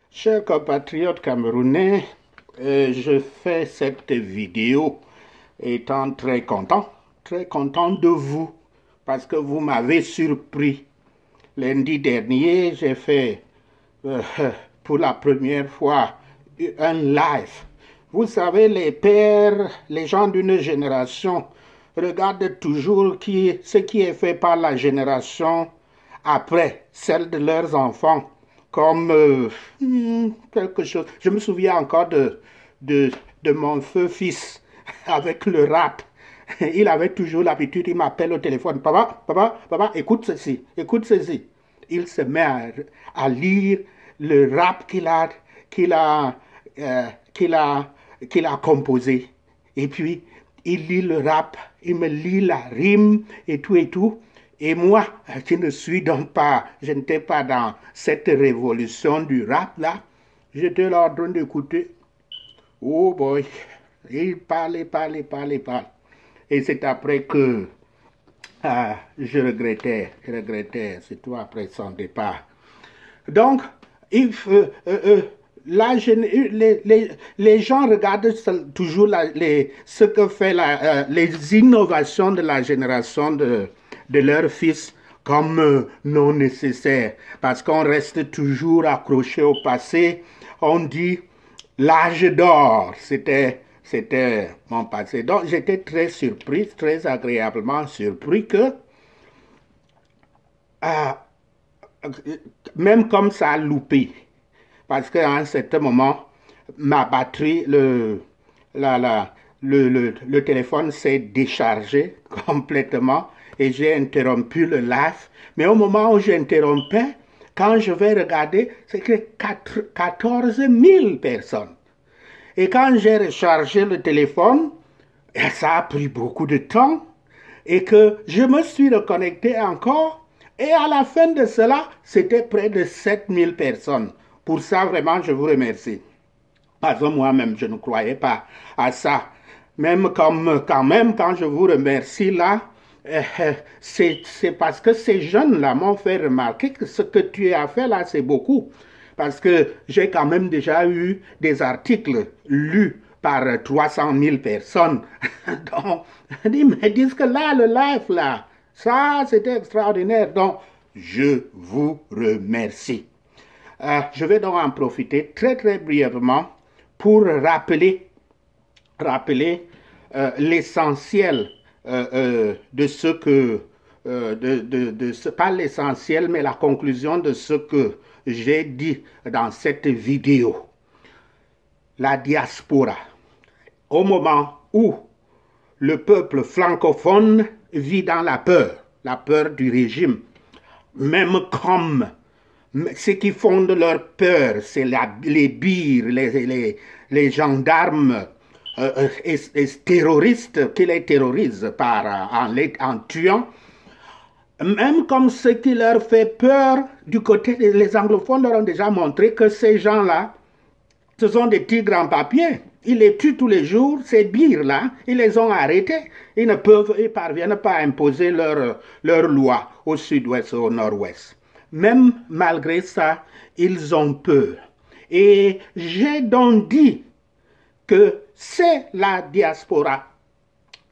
Chers compatriotes camerounais, je fais cette vidéo étant très content de vous, parce que vous m'avez surpris. Lundi dernier, j'ai fait pour la première fois un live. Vous savez, les pères, les gens d'une génération regardent toujours ce qui est fait par la génération après, celle de leurs enfants, comme quelque chose. Je me souviens encore de mon feu-fils avec le rap. Il avait toujours l'habitude, il m'appelle au téléphone, papa, écoute ceci, écoute ceci. Il se met à lire le rap qu'il a, euh, qu'il a, qu'il a composé. Et puis, il lit le rap, il me lit la rime et tout et tout. Et moi, je n'étais pas dans cette révolution du rap là. J'étais là en train d'écouter. Oh boy, il parle. Et c'est après que je regrettais, surtout après son départ. Donc, les gens regardent toujours ce que fait les innovations de la génération de leurs fils comme non nécessaires, parce qu'on reste toujours accroché au passé. On dit l'âge d'or, c'était mon passé. Donc j'étais très surpris, très agréablement surpris que même comme ça a loupé, parce qu'à un certain moment, ma batterie, le téléphone s'est déchargé complètement et j'ai interrompu le live. Mais au moment où j'interrompais, quand je vais regarder, c'est que 14 000 personnes. Et quand j'ai rechargé le téléphone, ça a pris beaucoup de temps et que je me suis reconnecté encore. Et à la fin de cela, c'était près de 7 000 personnes. Pour ça, vraiment, je vous remercie. Parce que moi-même, je ne croyais pas à ça. Quand je vous remercie là, c'est parce que ces jeunes-là m'ont fait remarquer que ce que tu as fait là, c'est beaucoup. Parce que j'ai quand même déjà eu des articles lus par 300 000 personnes. Donc, ils me disent que là, le live là, ça, c'était extraordinaire. Donc, je vous remercie. Je vais donc en profiter très brièvement pour rappeler l'essentiel de ce que, pas l'essentiel, mais la conclusion de ce que j'ai dit dans cette vidéo. La diaspora, au moment où le peuple francophone vit dans la peur du régime, même comme ce qui fonde leur peur, c'est les bires, les gendarmes et terroristes qui les terrorisent en tuant, même comme ce qui leur fait peur du côté des anglophones leur ont déjà montré que ces gens-là, ce sont des tigres en papier. Ils les tuent tous les jours, ces bires-là, ils les ont arrêtés. Ils parviennent pas à imposer leur loi au sud-ouest et au nord-ouest. Même malgré ça, ils ont peur. Et j'ai donc dit que c'est la diaspora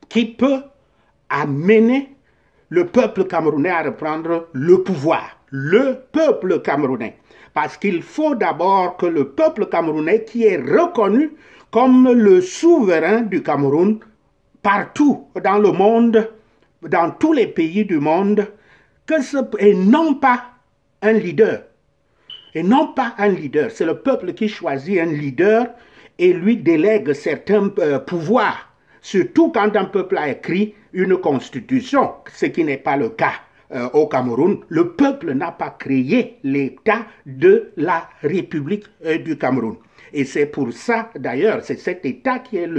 qui peut amener le peuple camerounais à reprendre le pouvoir. Le peuple camerounais. Parce qu'il faut d'abord que le peuple camerounais, qui est reconnu comme le souverain du Cameroun, partout dans le monde, dans tous les pays du monde, et non pas un leader. Et non pas un leader. C'est le peuple qui choisit un leader et lui délègue certains pouvoirs. Surtout quand un peuple a écrit une constitution, ce qui n'est pas le cas au Cameroun. Le peuple n'a pas créé l'État de la République du Cameroun. Et c'est pour ça, d'ailleurs, c'est cet État qui est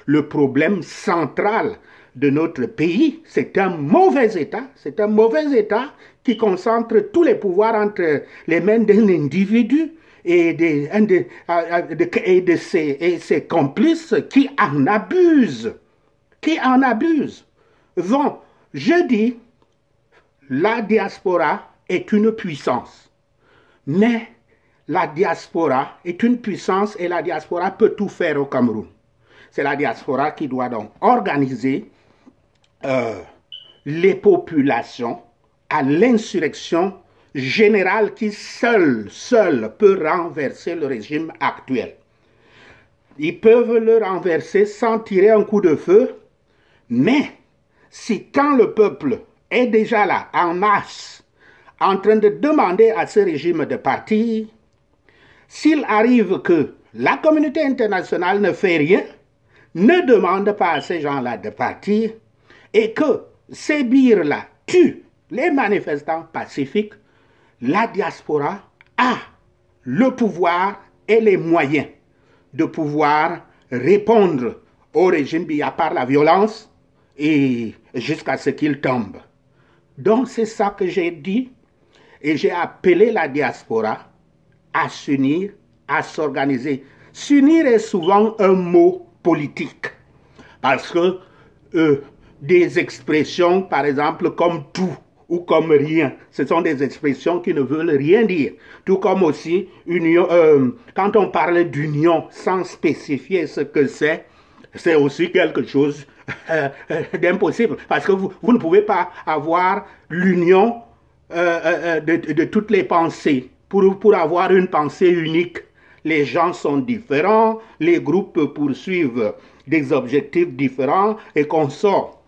le problème central de notre pays. C'est un mauvais État qui concentre tous les pouvoirs entre les mains d'un individu et ses complices qui en abusent. Donc, je dis, la diaspora est une puissance, mais la diaspora est une puissance et la diaspora peut tout faire au Cameroun. C'est la diaspora qui doit donc organiser les populations à l'insurrection générale qui seule peut renverser le régime actuel. Ils peuvent le renverser sans tirer un coup de feu, mais si quand le peuple est déjà là, en masse, en train de demander à ce régime de partir, s'il arrive que la communauté internationale ne fait rien, ne demande pas à ces gens-là de partir, et que ces bires-là tuent les manifestants pacifiques, la diaspora a le pouvoir et les moyens de pouvoir répondre au régime Biya par la violence et jusqu'à ce qu'il tombe. Donc c'est ça que j'ai dit et j'ai appelé la diaspora à s'unir, à s'organiser. S'unir est souvent un mot politique parce que des expressions, par exemple, comme tout ou comme rien, ce sont des expressions qui ne veulent rien dire. Tout comme aussi, union, quand on parle d'union sans spécifier ce que c'est aussi quelque chose d'impossible. Parce que vous ne pouvez pas avoir l'union de toutes les pensées pour avoir une pensée unique. Les gens sont différents, les groupes poursuivent des objectifs différents et qu'on sort.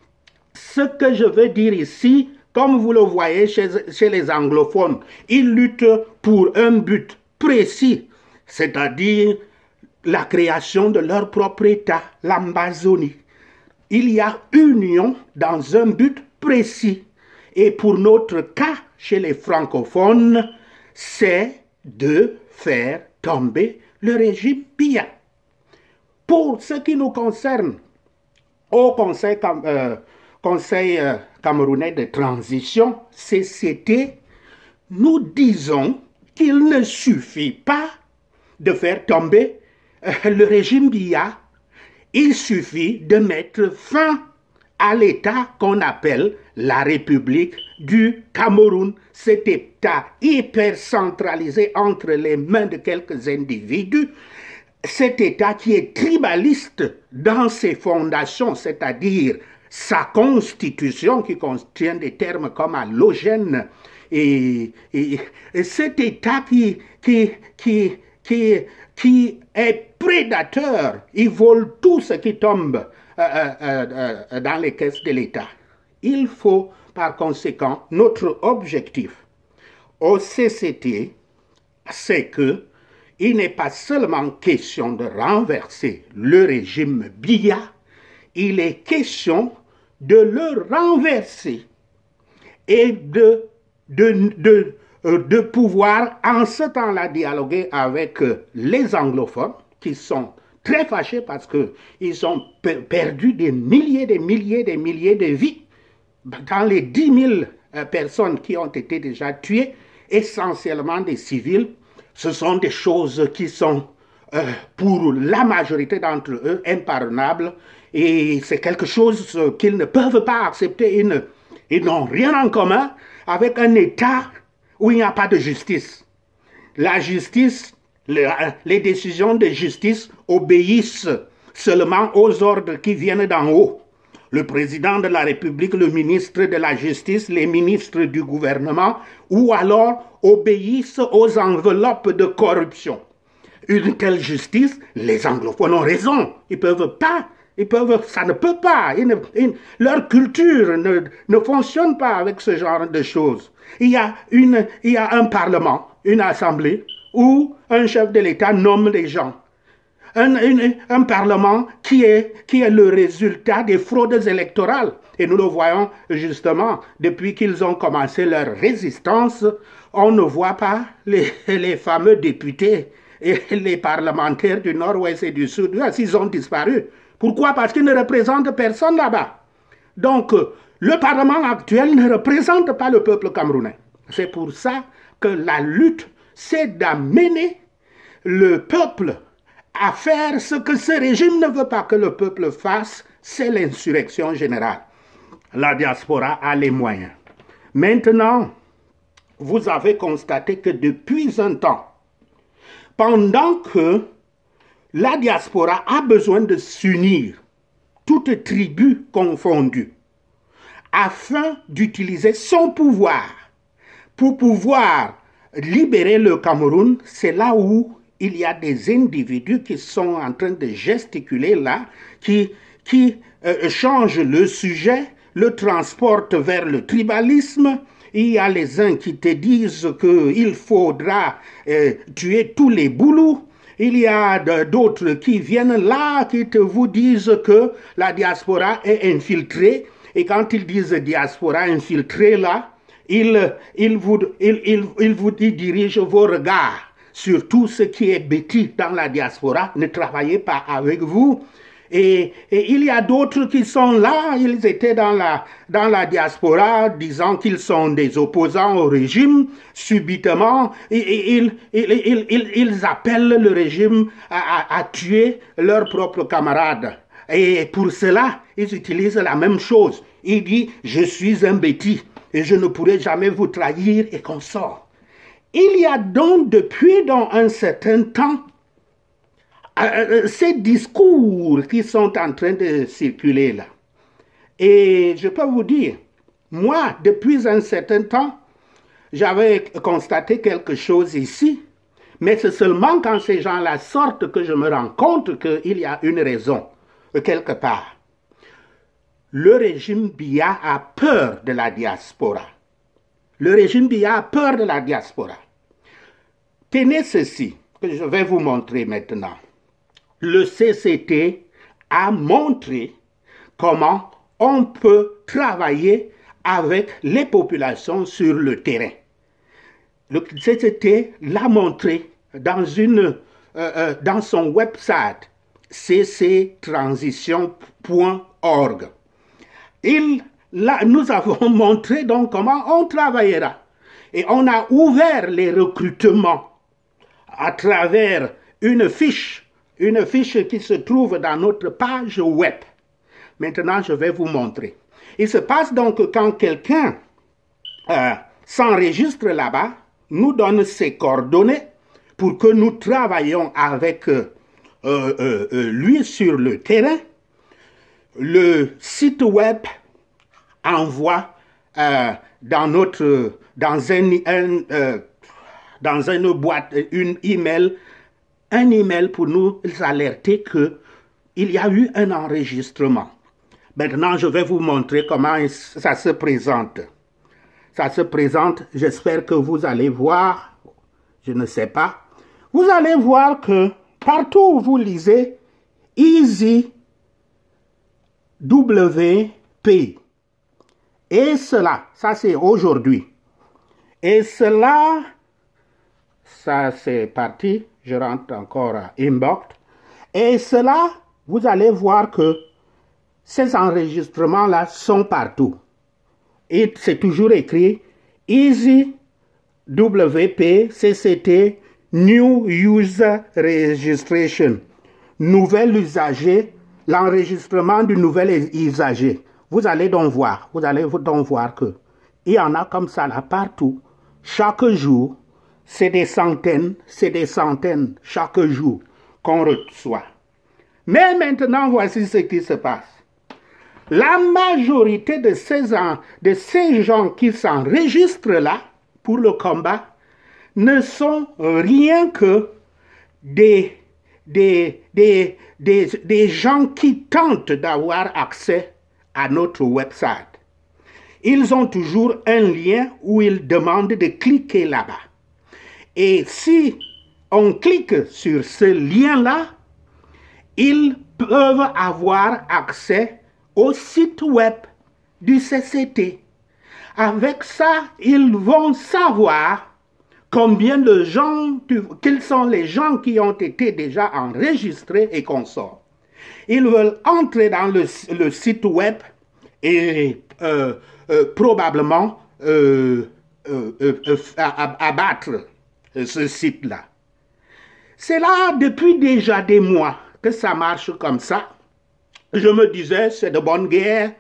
Ce que je veux dire ici, comme vous le voyez chez les anglophones, ils luttent pour un but précis, c'est-à-dire la création de leur propre État, l'Amazonie. Il y a union dans un but précis. Et pour notre cas, chez les francophones, c'est de faire tomber le régime Biya. Pour ce qui nous concerne, au Conseil camerounais de transition, CCT, nous disons qu'il ne suffit pas de faire tomber le régime Biya, il suffit de mettre fin à l'État qu'on appelle la République du Cameroun, cet État hyper centralisé entre les mains de quelques individus, cet État qui est tribaliste dans ses fondations, c'est-à-dire sa constitution qui contient des termes comme allogène, et cet État qui est prédateur, il vole tout ce qui tombe dans les caisses de l'État. Il faut, par conséquent, notre objectif au CCT, c'est que il n'est pas seulement question de renverser le régime Biya, il est question de le renverser et de pouvoir en ce temps-là dialoguer avec les anglophones qui sont très fâchés parce qu'ils ont perdu des milliers de vies dans les 10 000 personnes qui ont été déjà tuées, essentiellement des civils. Ce sont des choses qui sont, pour la majorité d'entre eux, impardonnables et c'est quelque chose qu'ils ne peuvent pas accepter. Ils n'ont rien en commun avec un État où il n'y a pas de justice. La justice, les décisions de justice obéissent seulement aux ordres qui viennent d'en haut. Le président de la République, le ministre de la Justice, les ministres du gouvernement, ou alors obéissent aux enveloppes de corruption. Une telle justice, les anglophones ont raison. Ça ne peut pas. Leur culture ne fonctionne pas avec ce genre de choses. Il y a un parlement, une assemblée, où un chef de l'État nomme les gens. Un parlement qui est le résultat des fraudes électorales. Et nous le voyons justement, depuis qu'ils ont commencé leur résistance, on ne voit pas les fameux députés et les parlementaires du Nord-Ouest et du Sud-Ouest, ils ont disparu. Pourquoi? Parce qu'ils ne représentent personne là-bas. Donc, le Parlement actuel ne représente pas le peuple camerounais. C'est pour ça que la lutte, c'est d'amener le peuple à faire ce que ce régime ne veut pas que le peuple fasse, c'est l'insurrection générale. La diaspora a les moyens. Maintenant, vous avez constaté que depuis un temps, pendant que la diaspora a besoin de s'unir, toutes tribus confondues, afin d'utiliser son pouvoir pour pouvoir libérer le Cameroun. C'est là où il y a des individus qui sont en train de gesticuler là, qui changent le sujet, le transportent vers le tribalisme. Il y a les uns qui te disent qu'il faudra tuer tous les boulous. Il y a d'autres qui viennent là, qui vous disent que la diaspora est infiltrée. Et quand ils disent diaspora infiltrée là, ils vous dirigent vos regards sur tout ce qui est bêtis dans la diaspora. Ne travaillez pas avec vous. Et il y a d'autres qui sont là, ils étaient dans la diaspora, disant qu'ils sont des opposants au régime. Subitement, ils appellent le régime à tuer leurs propres camarades. Et pour cela, ils utilisent la même chose. Ils disent, je suis un bêtis et je ne pourrai jamais vous trahir et qu'on sort. Il y a donc depuis dans un certain temps ces discours qui sont en train de circuler là. Et je peux vous dire, moi, depuis un certain temps, j'avais constaté quelque chose ici, mais c'est seulement quand ces gens-là sortent que je me rends compte qu'il y a une raison, quelque part. Le régime Biya a peur de la diaspora. Le régime Biya a peur de la diaspora. Tenez ceci, que je vais vous montrer maintenant. Le CCT a montré comment on peut travailler avec les populations sur le terrain. Le CCT l'a montré dans son website cctransition.org. Nous avons montré donc comment on travaillera. Et on a ouvert les recrutements à travers une fiche qui se trouve dans notre page web. Maintenant, je vais vous montrer. Il se passe donc que quand quelqu'un s'enregistre là-bas, nous donne ses coordonnées pour que nous travaillions avec lui sur le terrain. Le site web envoie dans une boîte, un email pour nous alerter qu'il y a eu un enregistrement. Maintenant, je vais vous montrer comment ça se présente. Ça se présente, j'espère que vous allez voir, je ne sais pas. Vous allez voir que partout où vous lisez Easy WP. Et cela, ça c'est aujourd'hui. Et cela, ça c'est parti. Je rentre encore à Inbox. Et cela, vous allez voir que ces enregistrements-là sont partout. Et c'est toujours écrit Easy WP CCT New User Registration. Nouvel usager, l'enregistrement du nouvel usager. Vous allez donc voir que il y en a comme ça là partout. Chaque jour, c'est des centaines chaque jour qu'on reçoit. Mais maintenant, voici ce qui se passe. La majorité de ces gens qui s'enregistrent là pour le combat ne sont rien que des gens qui tentent d'avoir accès à notre website. Ils ont toujours un lien où ils demandent de cliquer là-bas. Et si on clique sur ce lien-là, ils peuvent avoir accès au site web du CCT. Avec ça, ils vont savoir combien de gens, quels sont les gens qui ont été déjà enregistrés et consorts. Ils veulent entrer dans le site web et probablement abattre ce site-là. C'est là depuis déjà des mois que ça marche comme ça. Je me disais, c'est de bonne guerre,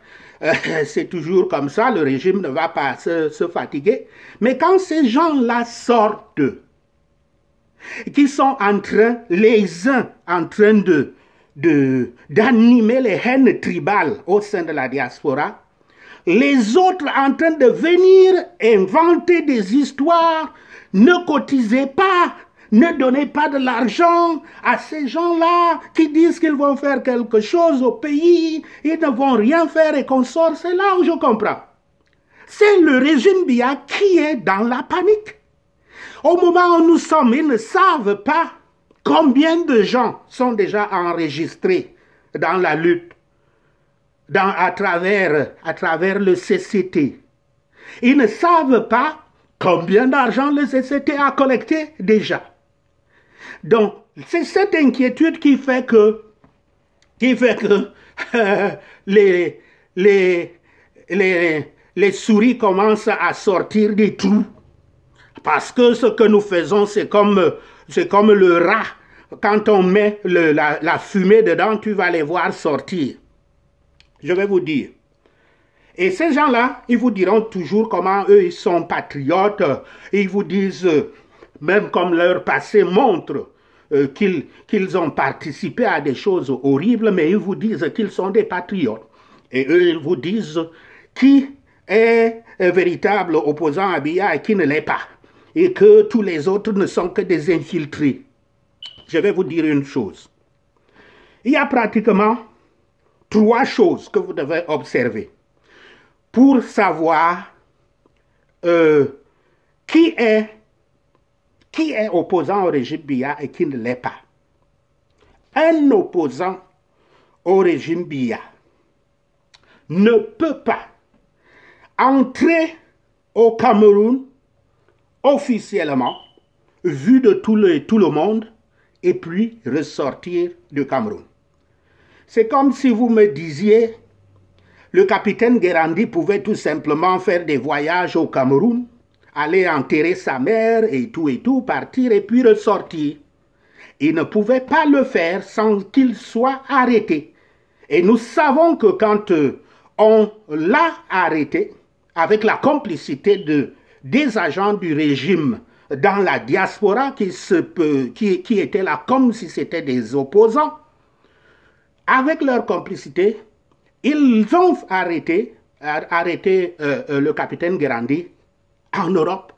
c'est toujours comme ça, le régime ne va pas se fatiguer. Mais quand ces gens-là sortent, qui sont en train, les uns en train d'animer les haines tribales au sein de la diaspora, les autres en train de venir inventer des histoires. Ne cotisez pas, ne donnez pas de l'argent à ces gens-là qui disent qu'ils vont faire quelque chose au pays, ils ne vont rien faire et qu'on sort. C'est là où je comprends. C'est le régime Biya qui est dans la panique. Au moment où nous sommes, ils ne savent pas combien de gens sont déjà enregistrés dans la lutte, à travers le CCT. Ils ne savent pas combien d'argent le CCT a collecté déjà. Donc, c'est cette inquiétude qui fait que les souris commencent à sortir des trous. Parce que ce que nous faisons, c'est comme le rat. Quand on met la fumée dedans, tu vas les voir sortir. Je vais vous dire. Et ces gens-là, ils vous diront toujours comment eux, ils sont patriotes. Ils vous disent, même comme leur passé montre qu'ils ont participé à des choses horribles, mais ils vous disent qu'ils sont des patriotes. Et eux, ils vous disent qui est un véritable opposant à Biya et qui ne l'est pas. Et que tous les autres ne sont que des infiltrés. Je vais vous dire une chose. Il y a pratiquement 3 choses que vous devez observer pour savoir qui est opposant au régime Biya et qui ne l'est pas. Un opposant au régime Biya ne peut pas entrer au Cameroun officiellement, vu de tout le monde, et puis ressortir du Cameroun. C'est comme si vous me disiez, le capitaine Guérandi pouvait tout simplement faire des voyages au Cameroun, aller enterrer sa mère et tout, partir et puis ressortir. Il ne pouvait pas le faire sans qu'il soit arrêté. Et nous savons que quand on l'a arrêté, avec la complicité des agents du régime dans la diaspora qui étaient là comme si c'était des opposants, avec leur complicité, ils ont arrêté le capitaine Guérandi en Europe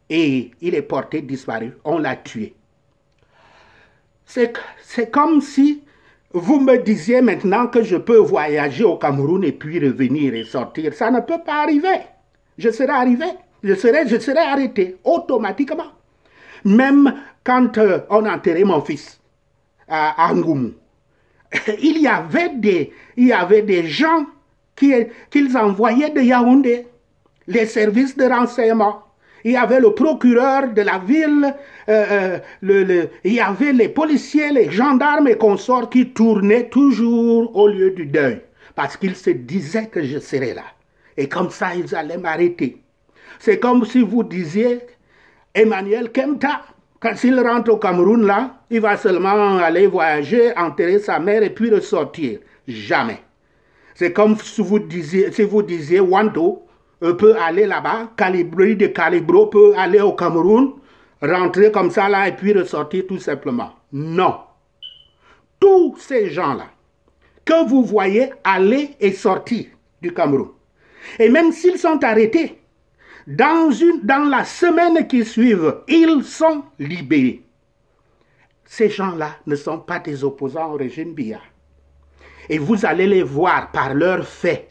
et il est porté disparu. On l'a tué. C'est comme si vous me disiez maintenant que je peux voyager au Cameroun et puis revenir et sortir. Ça ne peut pas arriver. Je serai arrivé. Je serai arrêté automatiquement. Même quand on enterrait mon fils à Ngoumou, il y avait des gens qu'ils envoyaient de Yaoundé, les services de renseignement. Il y avait le procureur de la ville, il y avait les policiers, les gendarmes et consorts qui tournaient toujours au lieu du deuil. Parce qu'ils se disaient que je serais là. Et comme ça, ils allaient m'arrêter. C'est comme si vous disiez, Emmanuel Kemta, quand il rentre au Cameroun, là, il va seulement aller voyager, enterrer sa mère et puis ressortir. Jamais. C'est comme si vous disiez Wando peut aller là-bas, Calibri de Calibro peut aller au Cameroun, rentrer comme ça là et puis ressortir tout simplement. Non. Tous ces gens-là que vous voyez aller et sortir du Cameroun, et même s'ils sont arrêtés, dans la semaine qui suit, ils sont libérés. Ces gens-là ne sont pas des opposants au régime Biya. Et vous allez les voir par leurs faits.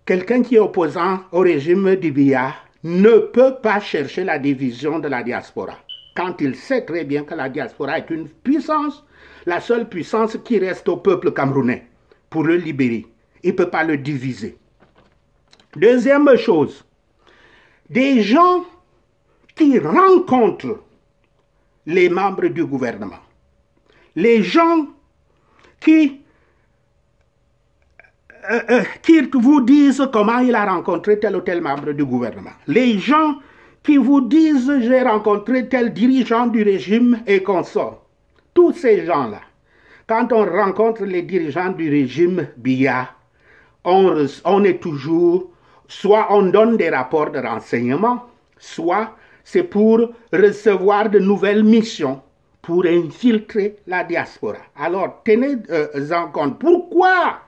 Quelqu'un qui est opposant au régime du Biya ne peut pas chercher la division de la diaspora. Quand il sait très bien que la diaspora est une puissance, la seule puissance qui reste au peuple camerounais pour le libérer. Il ne peut pas le diviser. Deuxième chose, des gens qui rencontrent les membres du gouvernement. Les gens qui vous disent comment il a rencontré tel ou tel membre du gouvernement. Les gens qui vous disent j'ai rencontré tel dirigeant du régime et consort. Tous ces gens-là, quand on rencontre les dirigeants du régime Biya, on est toujours, soit on donne des rapports de renseignement, soit c'est pour recevoir de nouvelles missions, pour infiltrer la diaspora. Alors, tenez en compte. Pourquoi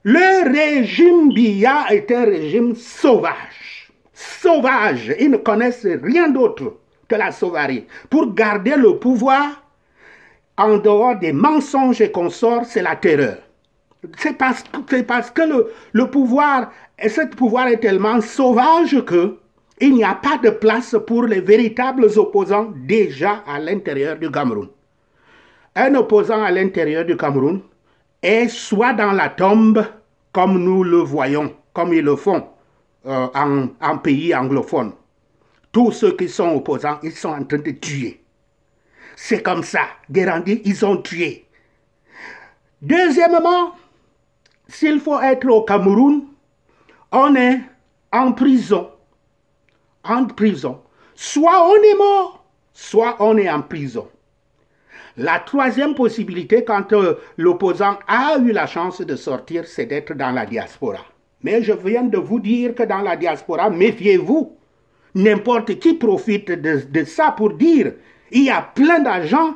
le régime Biya est un régime sauvage? Sauvage. Ils ne connaissent rien d'autre que la sauvagerie. Pour garder le pouvoir, en dehors des mensonges et consorts, c'est la terreur. C'est parce que le pouvoir, et ce pouvoir est tellement sauvage que il n'y a pas de place pour les véritables opposants déjà à l'intérieur du Cameroun. Un opposant à l'intérieur du Cameroun est soit dans la tombe, comme nous le voyons, comme ils le font en pays anglophone. Tous ceux qui sont opposants, ils sont en train de tuer. C'est comme ça. Guérandi, ils ont tué. Deuxièmement, s'il faut être au Cameroun, on est en prison. En prison. Soit on est mort, soit on est en prison. La troisième possibilité, quand l'opposant a eu la chance de sortir, c'est d'être dans la diaspora. Mais je viens de vous dire que dans la diaspora, méfiez-vous. N'importe qui profite de ça pour dire il y a plein d'agents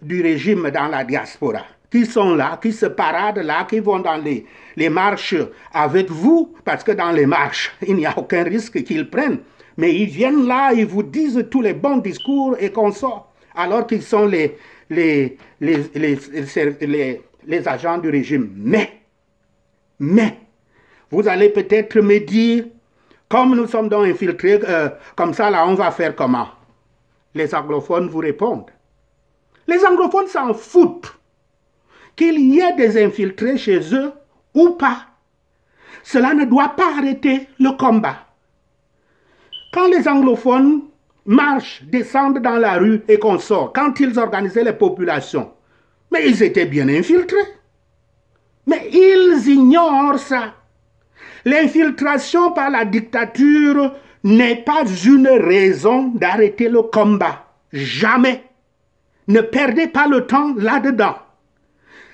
du régime dans la diaspora qui sont là, qui se paradent là, qui vont dans les marches avec vous, parce que dans les marches, il n'y a aucun risque qu'ils prennent. Mais ils viennent là, ils vous disent tous les bons discours et qu'on sort, alors qu'ils sont les agents du régime. Mais, vous allez peut-être me dire, comme nous sommes donc infiltrés, comme ça là, on va faire comment? Les anglophones vous répondent. Les anglophones s'en foutent qu'il y ait des infiltrés chez eux ou pas. Cela ne doit pas arrêter le combat. Quand les anglophones marchent, descendent dans la rue et qu'on sort, quand ils organisaient les populations, mais ils étaient bien infiltrés. Mais ils ignorent ça. L'infiltration par la dictature n'est pas une raison d'arrêter le combat. Jamais. Ne perdez pas le temps là-dedans.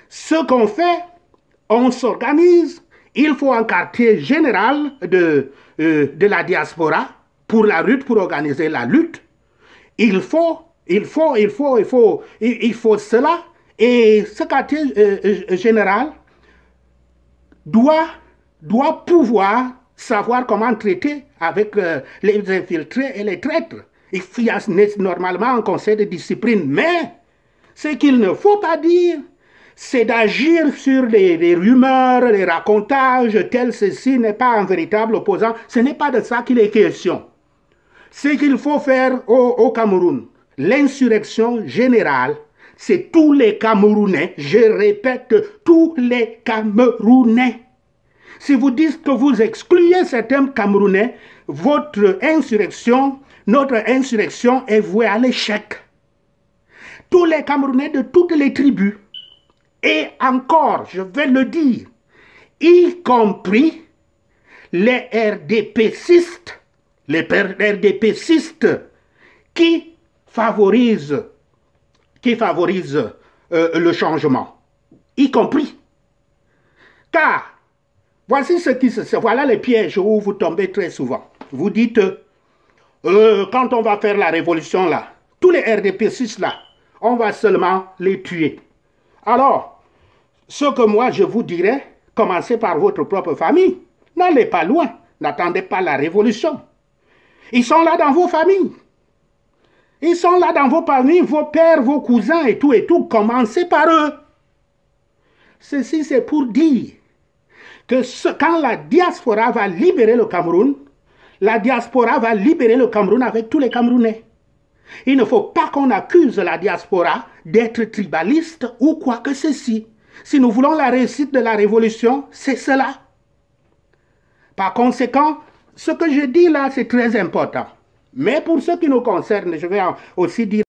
Ce qu'on fait, on s'organise. Il faut un quartier général de la diaspora pour la lutte, pour organiser la lutte. Il faut cela. Et ce quartier général doit pouvoir savoir comment traiter avec les infiltrés et les traîtres. Il y a normalement un conseil de discipline, mais ce qu'il ne faut pas dire, c'est d'agir sur les rumeurs, les racontages, tel ceci n'est pas un véritable opposant. Ce n'est pas de ça qu'il est question. Ce qu'il faut faire au Cameroun, l'insurrection générale, c'est tous les Camerounais, je répète, tous les Camerounais. Si vous dites que vous excluez certains Camerounais, notre insurrection est vouée à l'échec. Tous les Camerounais de toutes les tribus, et encore, je vais le dire, y compris les RDPcistes, qui favorisent le changement, y compris. Car, voici voilà les pièges où vous tombez très souvent. Vous dites, quand on va faire la révolution là, tous les RDPcistes là, on va seulement les tuer. Alors, ce que moi je vous dirais, commencez par votre propre famille. N'allez pas loin, n'attendez pas la révolution. Ils sont là dans vos familles. Ils sont là dans vos familles, vos pères, vos cousins et tout. Commencez par eux. Ceci c'est pour dire que quand la diaspora va libérer le Cameroun, la diaspora va libérer le Cameroun avec tous les Camerounais. Il ne faut pas qu'on accuse la diaspora d'être tribaliste ou quoi que ceci. Si nous voulons la réussite de la révolution, c'est cela. Par conséquent, ce que je dis là, c'est très important. Mais pour ce qui nous concerne, je vais aussi dire